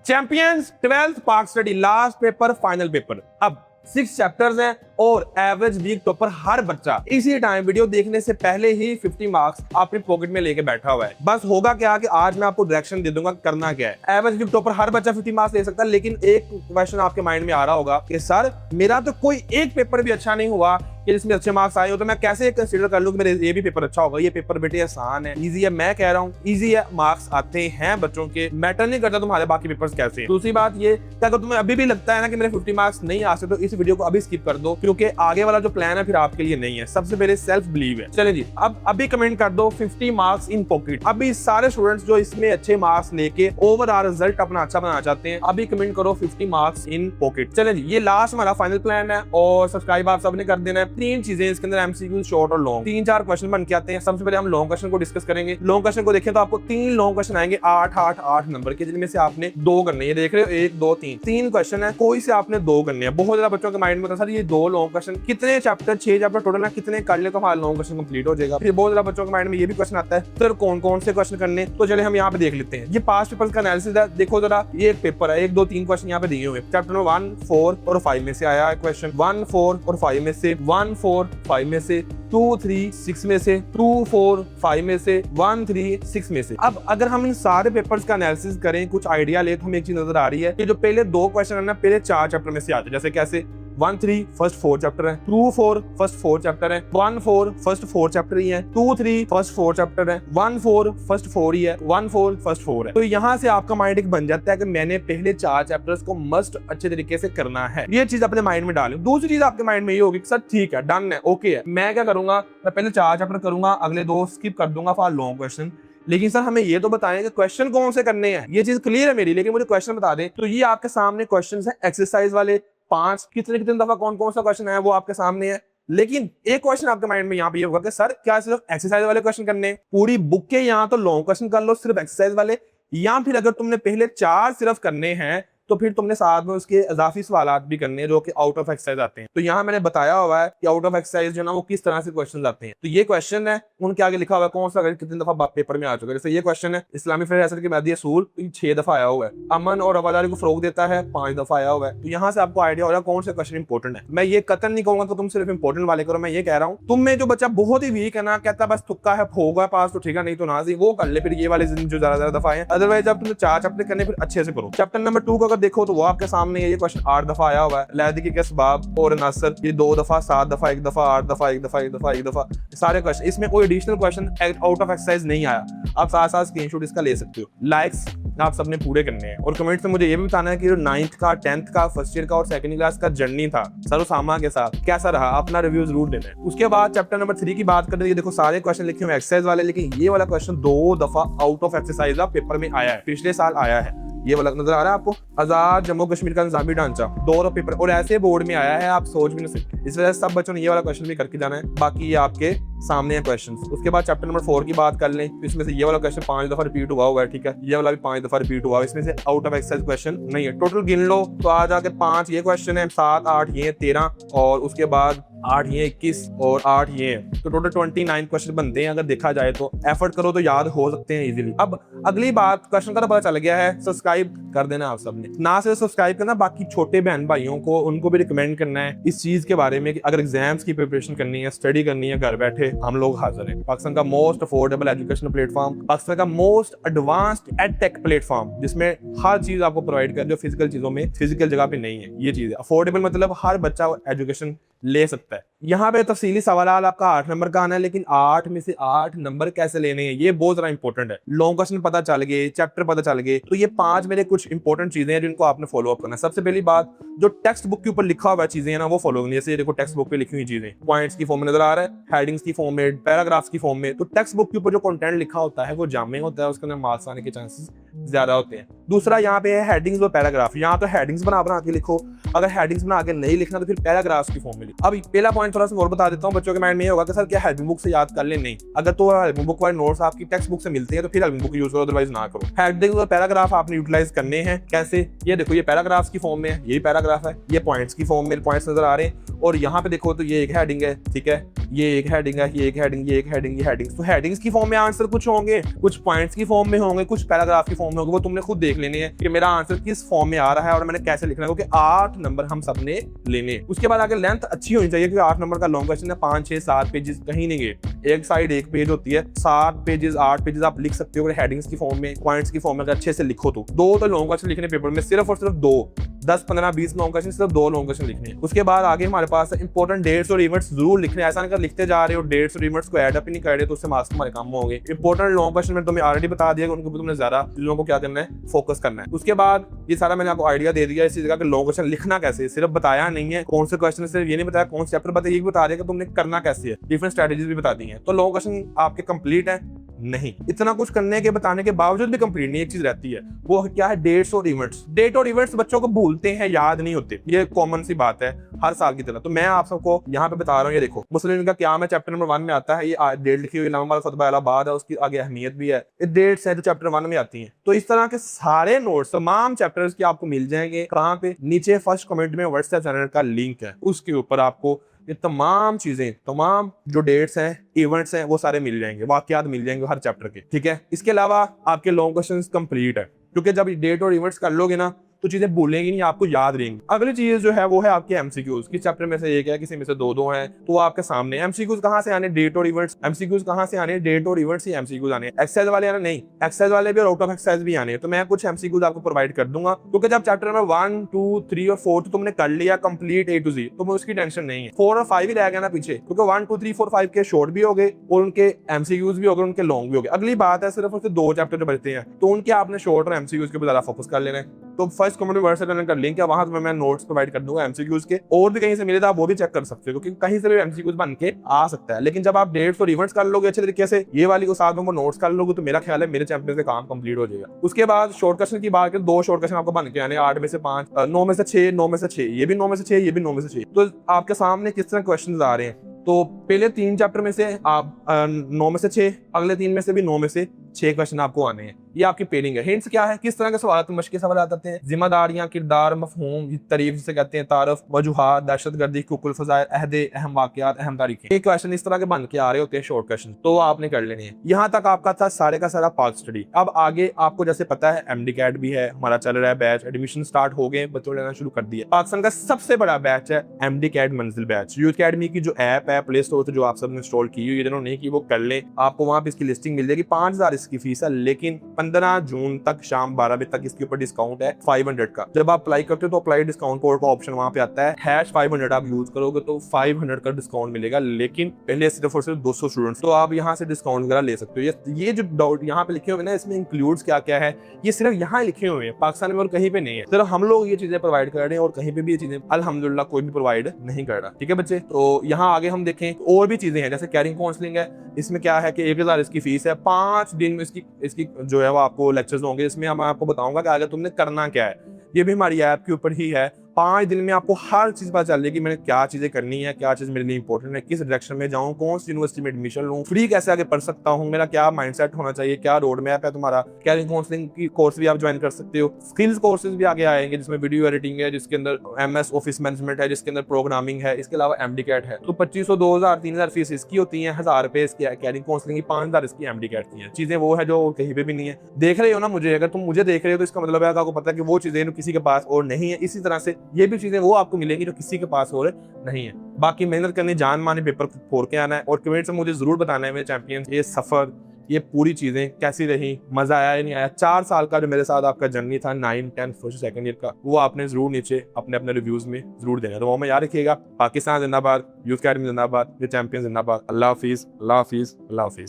Champions 12th park study, last paper, final paper. अब 6 chapters हैं और एवरेज वीक टॉपर हर बच्चा इसी टाइम वीडियो देखने से पहले ही 50 मार्क्स अपनी पॉकेट में लेके बैठा हुआ है। बस होगा क्या कि आज मैं आपको डायरेक्शन दे दूंगा करना क्या है। एवरेज वीक टॉपर हर बच्चा 50 मार्क्स ले सकता है, लेकिन एक क्वेश्चन आपके माइंड में आ रहा होगा कि सर मेरा तो कोई एक पेपर भी अच्छा नहीं हुआ कि जिसमें अच्छे मार्क्स आए हो, तो मैं कैसे कंसीडर कर लूं कि मेरे ये भी पेपर अच्छा होगा। ये पेपर बेटे आसान है, इजी है। मैं कह रहा हूँ इजी है, मार्क्स आते हैं बच्चों के, मैटर नहीं करता तुम्हारे बाकी पेपर्स कैसे हैं। दूसरी बात ये कि अगर तुम्हें अभी भी लगता है ना कि मेरे 50 मार्क्स नहीं आ सकते, तो इस वीडियो को अभी स्किप कर दो, क्योंकि आगे वाला जो प्लान है फिर आपके लिए नहीं है। सबसे पहले सेल्फ बिलीव है। चले जी, अब अभी कमेंट कर दो 50 मार्क्स इन पॉकेट। अभी सारे स्टूडेंट्स जो इसमें अच्छे मार्क्स लेके ओवरऑल रिजल्ट अपना अच्छा बनाना चाहते हैं, अभी कमेंट करो 50 मार्क्स इन पॉकेट। चले जी, ये लास्ट हमारा फाइनल प्लान है और सब्सक्राइब आप सबने कर देना है। 3 चीजें इसके अंदर एमसीक्यू, शॉर्ट और लॉन्ग, 3-4 क्वेश्चन बन के आते हैं। सबसे पहले हम लॉन्ग क्वेश्चन को डिस्कस करेंगे। लॉन्ग क्वेश्चन को देखें तो आपको 3 लॉन्ग क्वेश्चन आएंगे 8 नंबर के, जिनमें से आपने 2 करने हैं। ये देख रहे हो 1 2 3 क्वेश्चन है, कोई से आपने 2 करने हैं। बहुत ज्यादा बच्चों के माइंड में होता है सर ये 2 लॉन्ग क्वेश्चन कितने चैप्टर, 6 चैप्टर टोटल ना, कितने कर ले तो हमारा लॉन्ग क्वेश्चन कंप्लीट हो जाएगा। फिर बहुत ज्यादा बच्चों के माइंड में ये भी क्वेश्चन आता है सर कौन कौन से क्वेश्चन करने, तो चले हम यहाँ पे देख लेते हैं। ये पास्ट पेपर का एनालिसिस है। देखो जरा, ये एक पेपर है, 1 2 3 क्वेश्चन यहाँ पे दिए हुए। चैप्टर नंबर 1 4 और 5 में से आया है क्वेश्चन। 1 4 और 5 में से, 1 4 5 में से, 2 3 6 में से, 2 4 5 में से, 1 3 6 में से। अब अगर हम इन सारे पेपर्स का एनालिसिस करें, कुछ आइडिया ले, तो हमें एक चीज नजर आ रही है कि जो पहले 2 क्वेश्चन है ना, पहले 4 चैप्टर में से आते हैं। जैसे कैसे 1 3 फर्स्ट 4 चैप्टर है, 2 4 फर्स्ट 4 चैप्टर है, 1 4 फर्स्ट 4 चैप्टर ही है, 2 3 फर्स्ट 4 चैप्टर है, 1 4 फर्स्ट 4 ही है, 1 4 फर्स्ट 4 है। तो यहाँ से आपका माइंड एक बन जाता है कि मैंने पहले 4 चैप्टर्स को मस्ट अच्छे तरीके से करना है। ये चीज अपने माइंड में डालें। दूसरी चीज आपके माइंड में ये होगी सर ठीक है, डन है, ओके है, मैं क्या करूंगा, मैं पहले 4 चैप्टर करूंगा, अगले 2 स्किप कर दूंगा फॉर लॉन्ग क्वेश्चन। लेकिन सर हमें ये तो बताएं कि क्वेश्चन कौन से करने हैं। ये चीज क्लियर है मेरी, लेकिन मुझे क्वेश्चन बता दें। तो ये आपके सामने क्वेश्चन है एक्सरसाइज वाले 5, कितने दफा कौन कौन सा क्वेश्चन है वो आपके सामने है। लेकिन एक क्वेश्चन आपके माइंड में यहाँ पे ये होगा कि सर क्या सिर्फ एक्सरसाइज वाले क्वेश्चन करने हैं? पूरी बुक के यहाँ तो लॉन्ग क्वेश्चन कर लो सिर्फ एक्सरसाइज वाले, या फिर अगर तुमने पहले 4 सिर्फ करने हैं तो फिर तुमने साथ में उसके इजाफी सवाल भी करने हैं जो कि आउट ऑफ एक्सरसाइज आते हैं। तो यहाँ मैंने बताया हुआ है कि आउट ऑफ एक्सरसाइज जो ना वो किस तरह से क्वेश्चन आते हैं। तो ये क्वेश्चन है, उनके आगे लिखा हुआ है कौन सा कितनी दफा पेपर में आ चुका है। जैसे ये क्वेश्चन है, इस्लामी फिरासत के मैदी असूल 6 दफा आया हुआ है, अमन और रवादारी को फरोग देता है 5 दफा आया हुआ है। तो यहाँ से आपको आइडिया हो रहा है कौन सा क्वेश्चन इंपॉर्टेंट है। मैं ये कतन नहीं कहूंगा तो तुम सिर्फ इंपॉर्टेंट वाले करो। मैं ये कह रहा हूँ तुम में जो बच्चा बहुत ही वीक है ना, कहता बस तुक्का है, होगा पास तो ठीक है, नहीं तो ना, वो कर ले फिर ये वाले जो ज्यादा दफा है। अदरवाइज जब तुमने 4 चैप्टर करने फिर अच्छे से करो। चैप्टर नंबर 2 को अगर देखो तो वो आपके सामने ये क्वेश्चन 8 दफा आया हुआ है। लैदी के असबाब और नासर ये 2 दफा, 7 दफा, 1 दफा, 8 दफा, 1 दफा, 1 दफा, 1 दफा, सारे क्वेश्चन। इसमें कोई additional question out of exercise नहीं आया। आप साथ साथ स्क्रीनशॉट इसका ले सकते हो। लाइक्स आप सबने पूरे करने हैं और कमेंट में मुझे ये भी बताना है कि जो 9th का, 10th का, फर्स्ट ईयर का और सेकंड क्लास का जर्नी था सर उसामा के साथ कैसा रहा, अपना रिव्यू जरूर देना है। उसके बाद चैप्टर नंबर 3 की बात करते हैं। देखो सारे क्वेश्चन लिखे हुए एक्सरसाइज वाले, लेकिन ये वाला क्वेश्चन 2 दफा आउट ऑफ एक्सरसाइज पेपर में आया है, पिछले साल आया है। ये वाला नजर आ रहा है आपको, आजाद जम्मू कश्मीर का निजामी ढांचा 2 पेपर और ऐसे बोर्ड में आया है, आप सोच भी नहीं सकते। इस वजह से सब बच्चों ने ये वाला क्वेश्चन भी करके जाना है। बाकी ये आपके सामने है क्वेश्चंस। उसके बाद चैप्टर नंबर 4 की बात कर लें, इसमें से ये वाला क्वेश्चन 5 दफा रिपीट हुआ है, ठीक है, ये वाला भी 5 दफा रिपीट हुआ है। इसमें से आउट ऑफ एक्सरसाइज क्वेश्चन नहीं है। टोटल गिन लो तो आ जाके 5 ये क्वेश्चन है, 7 8 ये 13 और उसके बाद 8 ये 21 और 8 ये, तो टोटल 29 क्वेश्चन बनते हैं। अगर देखा जाए तो एफर्ट करो तो याद हो सकते हैं इजीली। अब अगली बात, क्वेश्चन का तो पता चल गया है, सब्सक्राइब कर देना आप सबने। ना सिर्फ सब्सक्राइब करना, बाकी छोटे बहन भाइयों को उनको भी रिकमेंड करना है इस चीज के बारे में कि अगर एग्जाम्स की प्रिपरेशन करनी है, स्टडी करनी है घर बैठे, हम लोग हाजिर हैं। पाकिस्तान का most affordable educational platform, Pakistan का मोस्ट एडवांस्ड एडटेक प्लेटफॉर्म, जिसमें हर चीज आपको प्रोवाइड कर जो फिजिकल चीजों में फिजिकल जगह पे नहीं है। ये चीज है अफोर्डेबल, मतलब हर बच्चा एजुकेशन ले सकता है। यहाँ पे तफसीली सवाल आपका 8 नंबर का आना है, लेकिन 8 में से 8 नंबर कैसे लेने हैं ये बहुत ज्यादा इंपॉर्टेंट है। लॉन्ग क्वेश्चन पता चल गए, चैप्टर पता चल गए, तो ये 5 मेरे कुछ इंपॉर्टेंट चीजें हैं जिनको आपने फॉलो अप करना है। सबसे पहली बात, जो टेक्स्ट बुक के ऊपर लिखा हुआ चीजें हैं ना वो फॉलो करनी है। जैसे देखो टेक्स्ट बुक पे लिखी हुई चीजें पॉइंट्स की फॉर्म में नजर आ रहा है, हेडिंग्स की फॉर्म में, पैराग्राफ्स की फॉर्म में। तो टेक्स्ट बुक के ऊपर जो कंटेंट लिखा होता है वो जामे होता है, उसके अंदर मार्क्स आने के चांसेस ज्यादा होते हैं। दूसरा यहाँ पे है हेडिंग्स और पैराग्राफ। यहाँ तो हेडिंग्स बना के लिखो, अगर हेडिंग्स बना के नहीं लिखना तो फिर पैराग्राफ्स की फॉर्म में लिखो। अब पहला पॉइंट थोड़ा सा और बता देता हूँ। बच्चों के माइंड में ये होगा कि सर क्या हेल्पिंग बुक से याद कर ले? नहीं, अगर तो हेल्पिंग बुक वाले नोट्स आपकी टेक्स्ट बुक से मिलते हैं तो फिर हेल्पिंग बुक यूज करो, अदरवाइज ना करो। हेडिंग और पैराग्राफ आपने यूटिलाइज करने हैं। कैसे? ये देखो, ये पैराग्राफ्स की फॉर्म में है, ये पैराग्राफ है, ये पॉइंट्स की फॉर्म में पॉइंट्स नजर आ रहे हैं। और यहाँ पे देखो तो ये एक हेडिंग है, ठीक है, ये एक हेडिंग है, ये एक हेडिंग, ये एक हेडिंग, ये हेडिंग्स। तो हेडिंग्स की फॉर्म में आंसर कुछ होंगे, कुछ पॉइंट्स की फॉर्म में होंगे, कुछ पैराग्राफ की फॉर्म में होंगे। वो तुमने खुद देख लेने हैं कि मेरा आंसर किस फॉर्म में आ रहा है और मैंने कैसे लिखना है, क्योंकि 8 नंबर हम सबने लेने। उसके बाद आगे लेंथ अच्छी होनी चाहिए, क्योंकि 8 नंबर का लॉन्ग क्वेश्चन है, 5, 6, 7 पेजेस कहीं नहीं गए। एक साइड एक पेज होती है, 7 पेजेस 8 पेजेस आप लिख सकते हो हेडिंग्स की फॉर्म में, पॉइंट्स की फॉर्म में अगर अच्छे से लिखो तो। 2 तो लॉन्ग क्वेश्चन लिखने पेपर में, सिर्फ और सिर्फ 2, 10, 15, 20 लॉन्ग क्वेश्चन, सिर्फ 2 लॉन्ग क्वेश्चन लिखने हैं। उसके बाद आगे हमारे पास इंपॉर्टेंट डेट्स और इवेंट्स जरूर लिखने। ऐसा नहीं कर लिखते जा रहे हो डेट्स और इवेंट्स को ऐड अप ही नहीं कर रहे तो उससे मार्क्स तुम्हारे कम होंगे। इंपॉर्टेंट लॉन्ग क्वेश्चन में तुम्हें ऑलरेडी बता दिया कि उनके ऊपर तुमने ज्यादा चीजों को क्या करना है, फोकस करना है। उसके बाद ये सारा मैंने आपको आइडिया दे दिया इसी जगह कि लॉन्ग क्वेश्चन लिखना कैसे, सिर्फ बताया नहीं है कौन से क्वेश्चन, सिर्फ ये नहीं बताया कौन से चैप्टर बताया, ये भी बता दिया कि तुमने करना कैसे है, डिफरेंट स्ट्रेटजीज भी बता दी है। तो लॉन्ग क्वेश्चन आपके कंप्लीट है? नहीं। इतना कुछ करने के बताने के बावजूद भी कंप्लीट नहीं, एक चीज रहती है, वो क्या है, डेट्स और इवेंट्स। डेट और इवेंट्स बच्चों को भूलते हैं, याद नहीं होते, ये कॉमन सी बात है हर साल की तरह। तो मैं आप सबको यहाँ पे बता रहा हूँ, ये देखो मुस्लिम का क्या है, चैप्टर नंबर 1 में आता है, ये डेट लिखी हुई नवंबर खुतबा इलाहाबाद है, उसकी आगे अहमियत भी है, ये डेट्स है जो चैप्टर 1 में आती हैं। तो इस तरह के सारे नोट्स तमाम चैप्टर्स के आपको मिल जाएंगे। कहाँ पे? नीचे फर्स्ट कमेंट में व्हाट्सएप चैनल का लिंक है, उसके ऊपर आपको ये तमाम चीजें, तमाम जो डेट्स हैं, इवेंट्स हैं, वो सारे मिल जाएंगे, वाकयात मिल जाएंगे हर चैप्टर के, ठीक है। इसके अलावा आपके लॉन्ग क्वेश्चंस कंप्लीट है, क्योंकि जब डेट और इवेंट्स कर लोगे ना तो चीजें भूलेंगी नहीं, आपको याद रहेंगी। अगली चीज जो है वो है आपके एमसीक्यूज। किस चैप्टर में से एक है, किसी में से 2 हैं, तो आपके सामने एमसीक्यूज कहाँ से आने, डेट और इवेंट्स। एमसीक्यूज कहाँ से आने, डेट और इवेंट्स ही एमसीक्यूज आने। एक्सरसाइज वाले आने नहीं, एक्सरसाइज वाले भी और आउट ऑफ एक्सरसाइज भी आने। तो मैं कुछ एमसीक्यूज आपको प्रोवाइड कर दूंगा, क्योंकि जब चैप्टर नंबर 1, 2, 3 और 4 तो तुमने कर लिया कंप्लीट A to Z, तो उसकी टेंशन नहीं है। 4 और 5 ही रह गया ना पीछे, क्योंकि 1, 2, 3, 4, 5 के शॉर्ट भी हो गए और उनके एमसीक्यूज भी हो गए, उनके लॉन्ग भी हो गए। अगली बात है सिर्फ उसके 2 चैप्टर जो बचते हैं, तो उनके आपने शॉर्ट और एमसीक्यूज के ऊपर ज्यादा फोकस कर लेना है। तो फर्स्ट कमेंट में व्हाट्सएप का लिंक है, वहां से मैं नोट्स प्रोवाइड कर दूंगा एमसीक्यूज के, और भी कहीं से मिले तो आप वो भी चेक कर सकते हो, क्योंकि कहीं से भी एमसीक्यूज बन के आ सकता है। लेकिन जब आप डेट्स और इवेंट्स कर लोगे अच्छे तरीके से, ये वाली को साथ में वो नोट्स कर लोगे, तो मेरा ख्याल है मेरे चैप्टर से काम कंप्लीट हो जाएगा। उसके बाद शॉर्ट क्वेश्चन की बात करें, 2 शॉर्ट क्वेश्चन आपको बन के आने, 8 में से 5, 9 में से 6, 9 में से 6, ये भी 9 में से 6, ये भी 9 में से 6। तो आपके सामने किस तरह क्वेश्चन आ रहे हैं, तो पहले 3 चैप्टर में से आप 9 में से 6, अगले 3 में से भी 9 में से 6 क्वेश्चन आपको आने हैं। ये आपकी पेडिंग है। हिंट्स क्या है, किस तरह के सवाल, मुश्किल सवाल आते हैं, जिम्मेदारियां, किरदार, मफहूम, तारीफ जिसे कहते हैं, तारफ, वजूहात, दहशतगर्दी, कुकुल, फजाइल, अहदे, अहम वाकयात, अहम तारीखें। ये क्वेश्चन इस तरह के बन के आ रहे होते हैं शॉर्ट क्वेश्चन, तो आपने कर लेने हैं। यहाँ तक आपका था सारे का सारा पार्ट स्टडी। अब आगे आपको जैसे पता है MD-CAT भी है, हमारा चल रहा है बैच, एडमिशन स्टार्ट हो गए, बच्चों ने लेना शुरू कर दिया। पाकिस्तान का सबसे बड़ा बैच है MD-CAT मंजिल बैच। यूथ अकेडमी की जो ऐप है प्ले स्टोर से, जो आप सबने इंस्टॉल की हुई, जिन्होंने नहीं की वो कर ले, आपको वहां पे इसकी लिस्टिंग मिल जाएगी। 5000 इसकी फीस है, लेकिन 15 जून तक शाम 12 बजे तक इसके ऊपर डिस्काउंट है 500 का। जब आप अप्लाई करते हो तो अप्लाई डिस्काउंट कोड का ऑप्शन वहां पे आता है, #500 आप यूज करोगे तो 500 का डिस्काउंट मिलेगा। लेकिन पहले सिर्फ और सिर्फ 200 स्टूडेंट्स, तो आप यहाँ से डिस्काउंट वगैरह ले सकते हो। ये जो डाउट यहाँ पे लिखे हुए ना, इसमें इंक्लूड्स क्या क्या है, ये सिर्फ यहाँ लिखे हुए हैं, पाकिस्तान में और कहीं पे नहीं है। सिर्फ हम लोग ये चीजें प्रोवाइड कर रहे हैं और कहीं पे भी ये चीजें अल्हम्दुलिल्लाह कोई भी प्रोवाइड नहीं कर रहा। ठीक है बच्चे, तो यहाँ आगे हम देखें और भी चीजें हैं, जैसे कैरिंग काउंसलिंग है। इसमें क्या है कि 1000 इसकी फीस है, 5 दिन में इसकी जो है वो आपको लेक्चर्स होंगे। इसमें हम आपको बताऊंगा कि आगे तुमने करना क्या है। ये भी हमारी ऐप के ऊपर ही है। 5 दिन में आपको हर चीज पता चल जाएगी, मैंने क्या चीजें करनी है, क्या चीज मेरे लिए इंपॉर्टेंट है, किस डायरेक्शन में जाऊं, कौन सी यूनिवर्सिटी में एडमिशन लूं, फ्री कैसे आगे पढ़ सकता हूं, मेरा क्या माइंडसेट होना चाहिए, क्या रोड मैप है तुम्हारा। कैरिंग काउंसलिंग की कोर्स भी आप ज्वाइन कर सकते हो। स्किल्स कोर्सेज भी आगे आएंगे, जिसमें वीडियो एडिटिंग है, जिसके अंदर MS ऑफिस मैनेजमेंट है, जिसके अंदर प्रोग्रामिंग है। इसके अलावा MD-CAT है। तो 2500, 2000, 3000 फीस इसकी होती है, 1000 रुपए इसकी कैरिंग काउंसलिंग की, 5000 इसकी MD-CAT की है। चीजें वो है जो कहीं पे भी नहीं है। देख रहे हो ना मुझे, अगर तुम मुझे देख रहे हो तो इसका मतलब है आपको पता है कि वो चीजें किसी के पास और नहीं है। इसी तरह से ये भी चीजें वो आपको मिलेंगी जो किसी के पास और नहीं है। बाकी मेहनत करनी, जान माने, पेपर फोड़ के आना है और कमेंट से मुझे जरूर बताना है मेरे चैंपियंस, ये सफर, ये पूरी चीजें कैसी रही, मजा आया या नहीं आया। 4 साल का जो मेरे साथ आपका जर्नी था 9, 10, फर्स्ट, सेकंड ईयर का, वो आपने जरूर नीचे अपने अपने रिव्यूज में जरूर देना। तो वो में याद रखिएगा। पाकिस्तान जिंदाबाद, यूथ अकेडमी जिंदाबाद, ये चैंपियन जिंदाबाद। अल्लाह हाफिज, अल्लाह हाफिज, अल्लाह हाफिज।